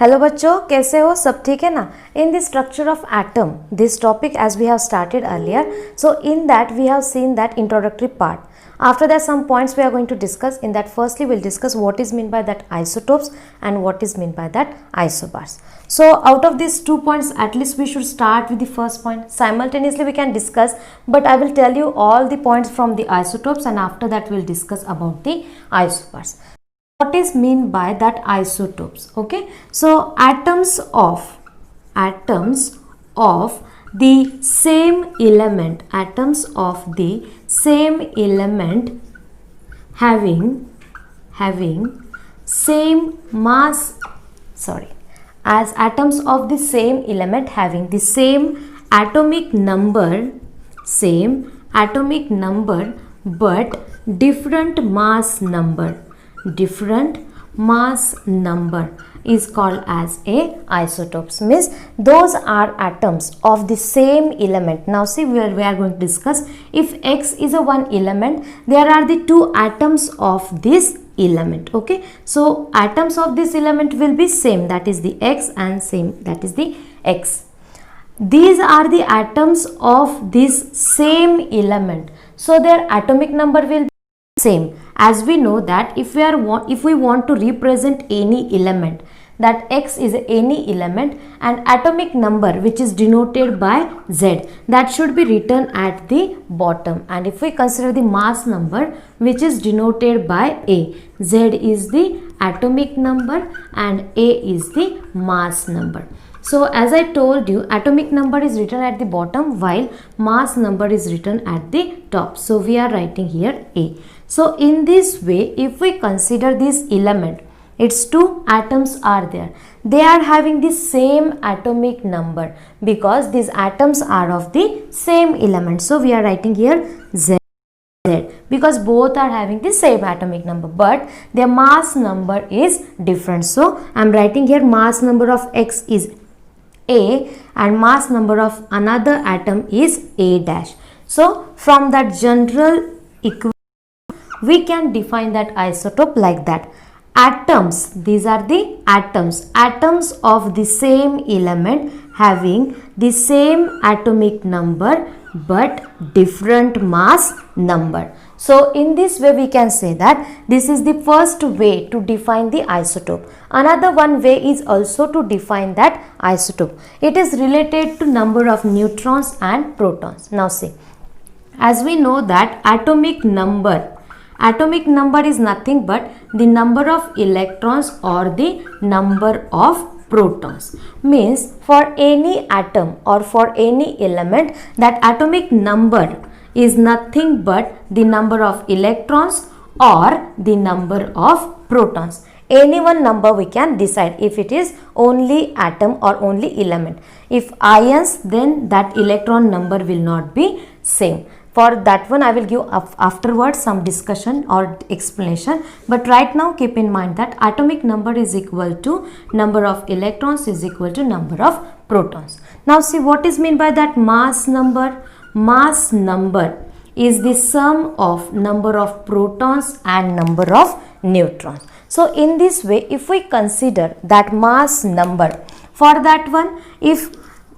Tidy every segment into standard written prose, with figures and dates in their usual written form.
Hello बच्चों, कैसे हो? सब ठीक है ना? In the structure of atom, this topic as we have started earlier, so in that we have seen that introductory part. After that, some points we are going to discuss. In that, firstly we'll discuss what is meant by that isotopes and what is meant by that isobars. So out of these 2 points, at least we should start with the first point. Simultaneously we can discuss, but I will tell you all the points from the isotopes, and after that we'll discuss about the isobars. What is mean by that isotopes? Okay, so atoms of the same element, having same mass, as atoms of the same element having the same atomic number but different mass number is called as a isotopes. Means those are atoms of the same element. Now see, we are going to discuss, if X is a one element, there are the two atoms of this element. Okay, so atoms of this element will be same, that is the X, and same, that is the X. These are the atoms of this same element, so their atomic number will be same. As we know that if we want to represent any element, that X is any element, and atomic number which is denoted by Z, that should be written at the bottom. And if we consider the mass number which is denoted by A, Z is the atomic number and A is the mass number. So as I told you, atomic number is written at the bottom while mass number is written at the top. So we are writing here A. So in this way, if we consider this element, its two atoms are there. They are having the same atomic number because these atoms are of the same element. So we are writing here Z, because both are having the same atomic number, but their mass number is different. So I am writing here mass number of X is A and mass number of another atom is A dash. So from that general equation, we can define that isotope like that. Atoms, these are the atoms of the same element having the same atomic number but different mass number. So in this way we can say that this is the first way to define the isotope. Another one way is also to define that isotope. It is related to number of neutrons and protons. Now see, as we know that atomic number is nothing but the number of electrons or the number of protons. Means for any atom or for any element, that atomic number is nothing but the number of electrons or the number of protons. Any one number we can decide if it is only atom or only element. If ions, then that electron number will not be same. For that one I will give afterwards some discussion or explanation, but right now keep in mind that atomic number is equal to number of electrons is equal to number of protons. Now see, what is meant by that mass number? Mass number is the sum of number of protons and number of neutrons. So in this way, if we consider that mass number, for that one, if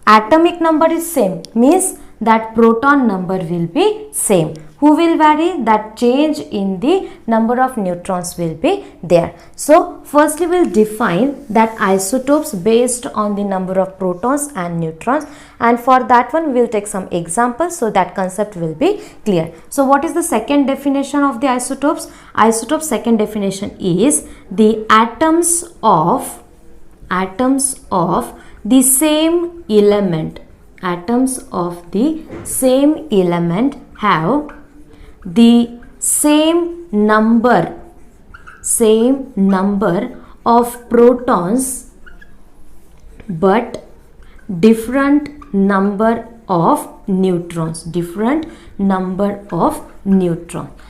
atomic number is same, means that proton number will be same. Who will vary? That change in the number of neutrons will be there. So firstly we will define that isotopes based on the number of protons and neutrons, and for that one we will take some examples so that concept will be clear. So what is the second definition of the isotopes? Isotopes second definition is the atoms of the same element. Atoms of the same element have the same number of protons but different number of neutrons.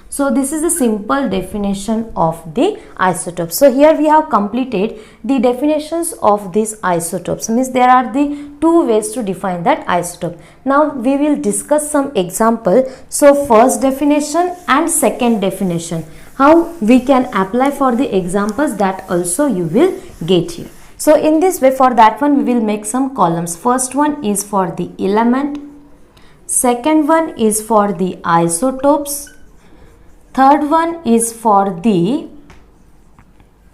So this is the simple definition of the isotopes. So here we have completed the definitions of these isotopes. Means there are the two ways to define that isotope. Now we will discuss some example. So first definition and second definition, how we can apply for the examples, that also you will get here. So in this way, for that one we will make some columns. First one is for the element, second one is for the isotopes, third one is for the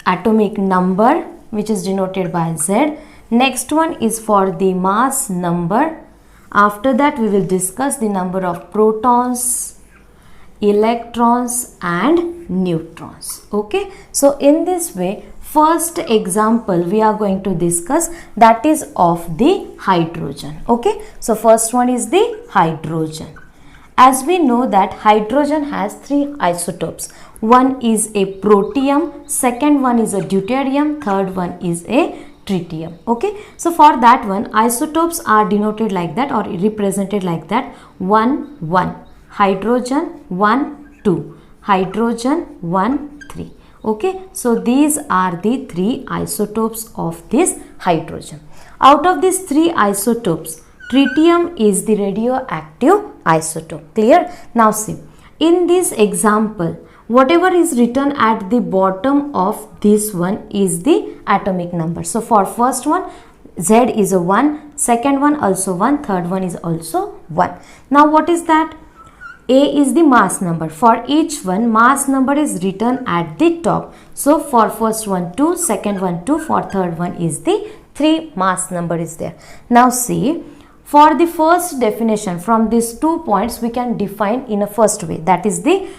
atomic number which is denoted by Z, next one is for the mass number. After that we will discuss the number of protons, electrons and neutrons. Okay, so in this way, first example we are going to discuss, that is of the hydrogen. Okay, so first one is the hydrogen. As we know that hydrogen has three isotopes. One is a protium, second one is a deuterium, third one is a tritium. Okay, so for that one, isotopes are denoted like that or represented like that: 1 1, hydrogen 1 2, hydrogen 1 3. Okay, so these are the three isotopes of this hydrogen. Out of these three isotopes, tritium is the radioactive isotope. Clear? Now see, in this example, whatever is written at the bottom of this one is the atomic number. So for first one, Z is a 1, second one also 1, third one is also 1. Now what is that? A is the mass number. For each one, mass number is written at the top. So for first one 2, second one 2, for third one is the 3, mass number is there. Now see, for the first definition, from these 2 points we can define in a first way, that is the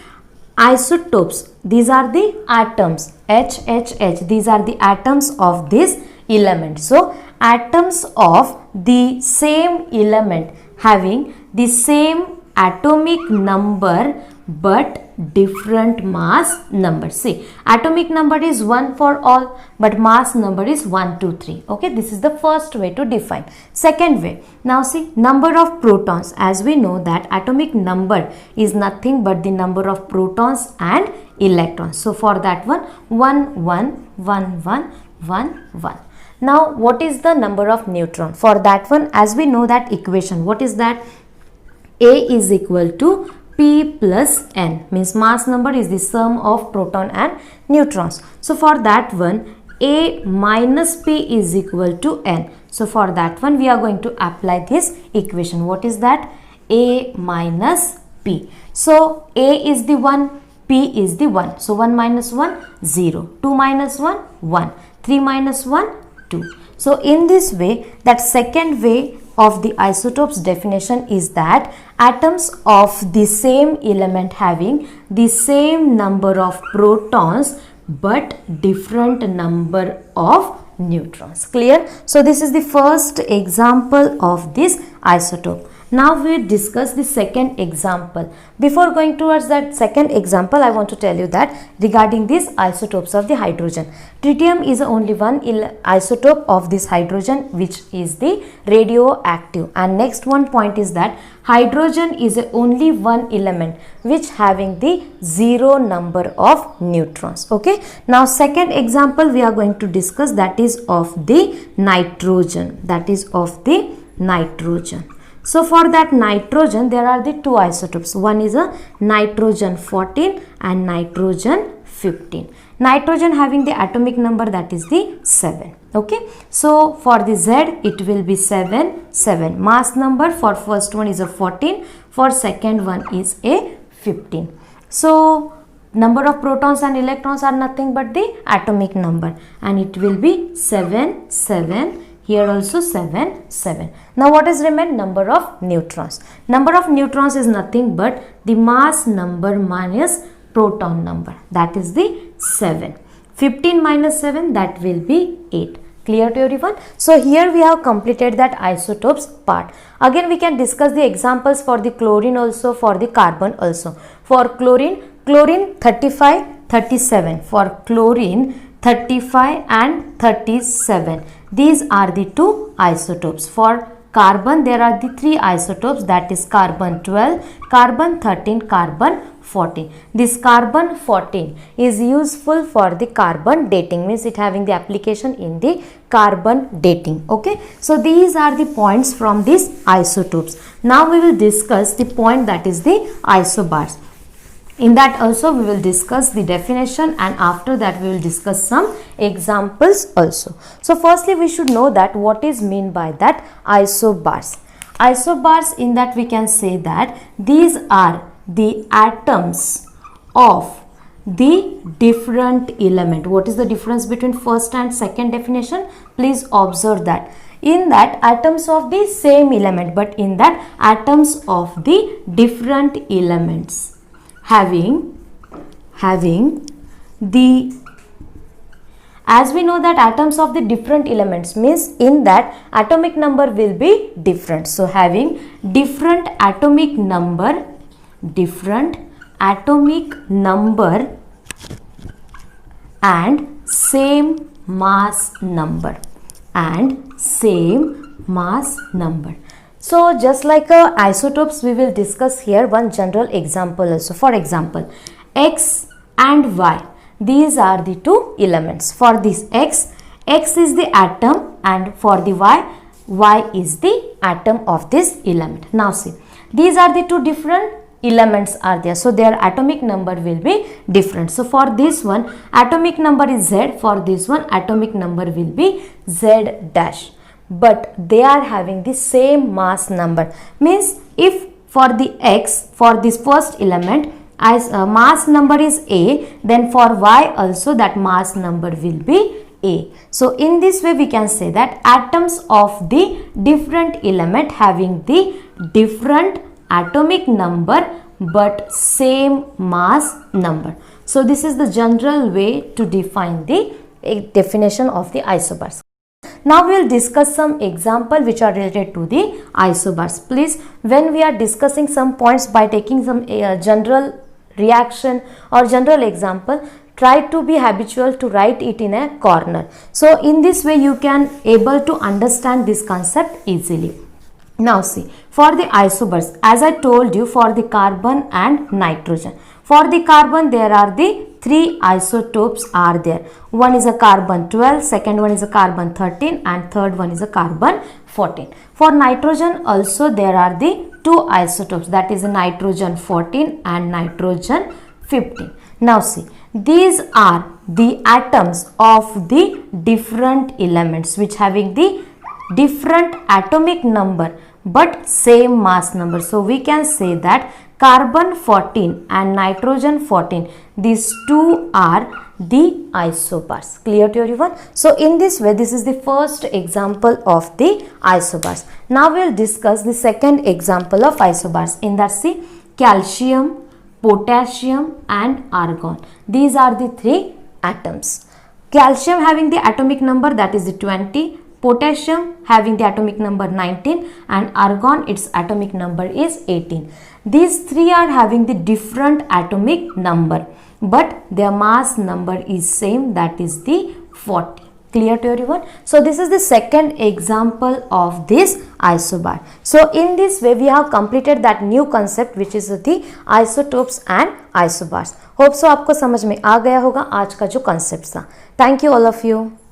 isotopes. These are the atoms, H, H, H. These are the atoms of this element. So atoms of the same element having the same atomic number but different mass number. See, atomic number is 1 for all, but mass number is 1 2 3. Okay, this is the first way to define. Second way, now see, number of protons. As we know that atomic number is nothing but the number of protons and electrons. So for that one, 1 1 1 1 1 1. Now what is the number of neutron? For that one, as we know that equation, what is that? A is equal to P plus N, means mass number is the sum of proton and neutrons. So for that one, A minus P is equal to N. So for that one, we are going to apply this equation. What is that? A minus P. So A is the 1, P is the 1. So 1 minus 1, 0. 2 minus 1, 1. 3 minus 1, 2. So in this way, that second way of the isotopes definition is that atoms of the same element having the same number of protons but different number of neutrons. Clear? So this is the first example of this isotope. Now we discuss the second example. Before going towards that second example, I want to tell you that regarding these isotopes of the hydrogen, tritium is only one isotope of this hydrogen which is the radioactive. And next one point is that hydrogen is only one element which having the 0 number of neutrons. Okay. Now second example we are going to discuss, that is of the nitrogen. That is of the nitrogen. So for that nitrogen, there are the two isotopes. One is a nitrogen 14 and nitrogen 15. Nitrogen having the atomic number, that is the 7. Okay. So for the Z, it will be 7, 7. Mass number for first one is a 14. For second one is a 15. So number of protons and electrons are nothing but the atomic number. And it will be 7, 7. Here also 7, 7. Now what is remain? Number of neutrons. Number of neutrons is nothing but the mass number minus proton number. That is the 7. 15 minus 7, that will be 8. Clear to everyone? So here we have completed that isotopes part. Again we can discuss the examples for the chlorine also, for the carbon also. For chlorine 35, 37. For chlorine 35 and 37. These are the two isotopes. For carbon, there are the three isotopes, that is carbon 12, carbon 13, carbon 14. This carbon 14 is useful for the carbon dating, means it having the application in the carbon dating. Okay. So these are the points from these isotopes. Now we will discuss the point, that is the isobars. In that also we will discuss the definition, and after that we will discuss some examples also. So firstly we should know that what is mean by that isobars. Isobars, in that we can say that these are the atoms of the different element. What is the difference between first and second definition? Please observe that. In that atoms of the same element, but in that atoms of the different elements having the, as we know that atoms of the different elements means in that atomic number will be different. So having different atomic number and same mass number So just like isotopes, we will discuss here one general example also. For example, X and Y, these are the two elements. For this X is the atom, and for the Y is the atom of this element. Now see, these are the two different elements are there, so their atomic number will be different. So for this one atomic number is Z, for this one atomic number will be Z dash, but they are having the same mass number. Means if for the X, for this first element as mass number is A, then for Y also that mass number will be A. So in this way we can say that atoms of the different element having the different atomic number but same mass number. So this is the general way to define the definition of the isobars. Now we will discuss some example which are related to the isobars. Please, when we are discussing some points by taking some general reaction or general example, try to be habitual to write it in a corner. So in this way you can able to understand this concept easily. Now see, for the isobars, as I told you, for the carbon and nitrogen. For the carbon there are the three isotopes are there. One is a carbon 12, second one is a carbon 13, and third one is a carbon 14. For nitrogen also there are the two isotopes, that is nitrogen 14 and nitrogen 15. Now see, these are the atoms of the different elements which having the different atomic number but same mass number. So we can say that carbon 14 and nitrogen 14, these two are the isobars. Clear to everyone? So in this way, this is the first example of the isobars. Now we will discuss the second example of isobars. In that, see, calcium, potassium and argon. These are the three atoms. Calcium having the atomic number, that is the 20. Potassium having the atomic number 19, and argon, its atomic number is 18. These three are having the different atomic number, but their mass number is same, that is the 40. Clear to everyone? So this is the second example of this isobar. So in this way we have completed that new concept which is the isotopes and isobars. Hope so आपको समझ में आ गया होगा आज का जो concepts था. Thank you all of you.